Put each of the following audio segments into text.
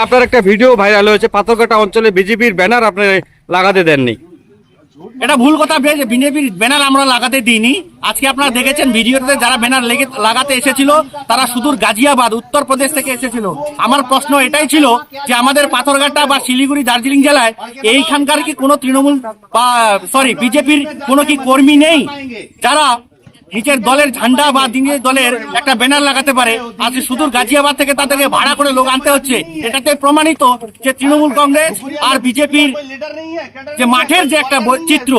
আপনার একটা video viral হয়েছে, পাথরঘাটা অঞ্চলে বিজেপির ব্যানার আপনি লাগাতে দেননি। এটা ভুল কথা। বিজেপির ব্যানার আমরা লাগাতে দিইনি। আজকে আপনারা দেখেছেন ভিডিওতে যারা ব্যানার লাগাতে এসেছিল তারা সুদূর গাজিয়াবাদ উত্তরপ্রদেশ থেকে এসেছিল। আমার প্রশ্ন এটাই ছিল যে আমাদের পাথরঘাটা বা শিলিগুড়ি দার্জিলিং জেলায় এইখানকার কি কোনো তৃণমূল বা বিজেপির কোনো কি কর্মী নেই যারা নিজের দলের ঝান্ডা বা নিজের দলের একটা ব্যানার লাগাতে পারে? আজকে সুদূর গাজিয়াবাদ থেকে তাদেরকে ভাড়া করে লোক আনতে হচ্ছে। এটাতে প্রমাণিত যে তৃণমূল কংগ্রেস আর বিজেপির যে মাঠের যে একটা চিত্র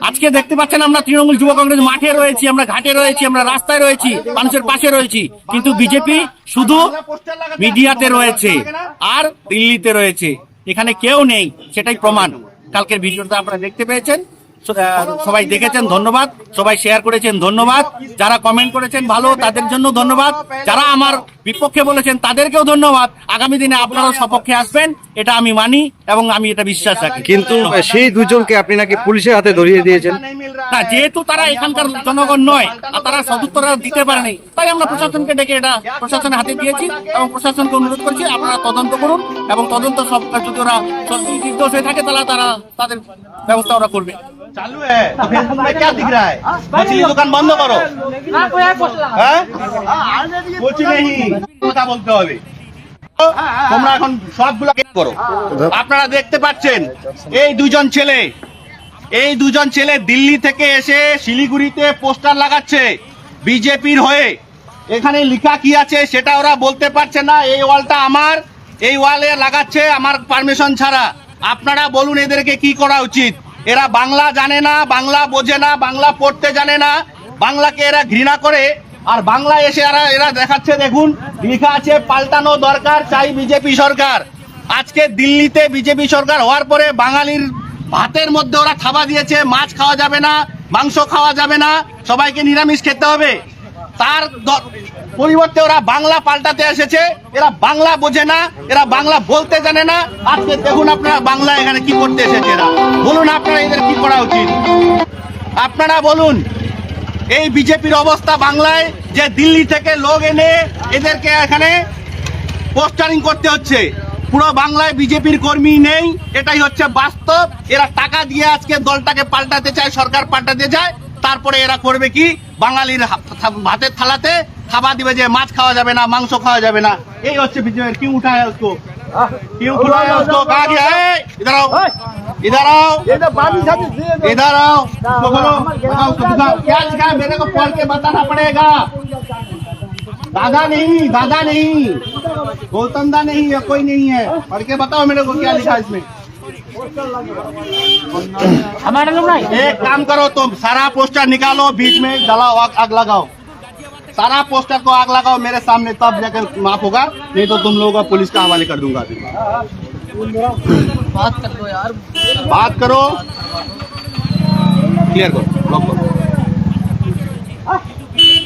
আজকে দেখতে পাচ্ছেন। আমরা তৃণমূল যুব কংগ্রেস মাঠে রয়েছি, আমরা ঘাটে রয়েছি, আমরা রাস্তায় রয়েছি, মানুষের পাশে রয়েছি, কিন্তু বিজেপি শুধু মিডিয়াতে রয়েছে আর দিল্লিতে রয়েছে, এখানে কেউ নেই। সেটাই প্রমাণ। কালকের ভিডিওটা আপনারা দেখতে পেয়েছেন, সবাই দেখেছেন, ধন্যবাদ। সবাই শেয়ার করেছেন, ধন্যবাদ। যারা কমেন্ট করেছেন ভালো, তাদের জন্য ধন্যবাদ। যারা আমার বিপক্ষে বলেছেন তাদেরকেও ধন্যবাদ। আগামী দিনে আপনারাও সপক্ষে আসবেন, এটা আমি মানি এবং আমি এটা বিশ্বাস রাখি। কিন্তু সেই দুজনকে আপনি নাকি পুলিশের হাতে ধরিয়ে দিয়েছেন। না, যেহেতু তারা এখানকার জনগণ নয় আর তারা সদুত্তর দিতে পারেনি, তাই আমরা প্রশাসনকে ডেকে এটা প্রশাসনের হাতে দিয়েছি এবং প্রশাসনকে অনুরোধ করছি আপনারা তদন্ত করুন এবং তদন্ত সব যদি ওরা সত্যি নির্দোষ হয়ে থাকে তারা তাদের ব্যবস্থা ওরা করবে। चालू है तो फेसबुक में क्या दिख रहा है? मछली दुकान बंद करो। कुछ नहीं কথা বলতে হবে। তোমরা এখন সবগুলো করো। আপনারা দেখতে পাচ্ছেন এই দুজন ছেলে দিল্লি থেকে এসে শিলিগুড়িতে পোস্টার লাগাচ্ছে বিজেপির হয়ে। এখানে লেখা কি আছে সেটা ওরা বলতে পারছে না। এই ওয়ালটা আমার, এই ওয়ালে লাগাচ্ছে আমার পারমিশন ছাড়া। আপনারা বলুন এদেরকে কি করা উচিত? এরা বাংলা জানে না, বাংলা বোঝে না, বাংলা পড়তে জানে না, বাংলাকে এরা ঘৃণা করে। আর বাংলা এসে এরা দেখাচ্ছে, দেখুন লেখা আছে পাল্টানো দরকার, চাই বিজেপি সরকার। আজকে দিল্লিতে বিজেপি সরকার হওয়ার পরে বাঙালির ভাতের মধ্যে ওরা থাবা দিয়েছে। মাছ খাওয়া যাবে না, মাংস খাওয়া যাবে না, সবাইকে নিরামিষ খেতে হবে। তার পরিবর্তে ওরা বাংলা পাল্টাতে এসেছে। এরা বাংলা বোঝে না, এরা বাংলা বলতে জানে না। আজকে দেখুন আপনারা বাংলা এখানে কি করতে এসেছে এরা। বলুন আপনারা এদের কি করা উচিত? আপনারা বলুন। এই বিজেপির অবস্থা বাংলায় যে দিল্লি থেকে লোক এনে এদেরকে এখানে পোস্টারিং করতে হচ্ছে। পুরো বাংলায় বিজেপির কর্মী নেই, এটাই হচ্ছে বাস্তব। এরা টাকা দিয়ে আজকে দলটাকে পাল্টাতে চায়, সরকার পাল্টাতে চায়। তারপরে এরা করবে কি? বাঙালির ভাতের থালাতে খাবার দিবে যে মাছ খাওয়া যাবে না, মাংস খাওয়া যাবে না। এই হচ্ছে বিজেপি। क्यों उठाया उसको? क्यों बुलाया उसको? कहा गया है? इधर आओ, इधर आओ, इधर आओ। उसको बोलो, बताओ उसको, दिखाओ क्या लिखा है। मेरे को पढ़ के बताना पड़ेगा। दादा नहीं, गौतम दा नहीं है, कोई नहीं है। पढ़ के बताओ मेरे को क्या लिखा है इसमें। हमारे लोग नहीं। एक काम करो तुम, सारा पोस्टर निकालो, बीच में जलाओ, आग लगाओ। सारा पोस्टर को आग लगाओ मेरे सामने, तब जाकर माफ होगा, नहीं तो तुम लोगों को पुलिस का हवाले कर दूंगा। बात करो यार, बात करो, क्लियर करो, ब्लॉक करो।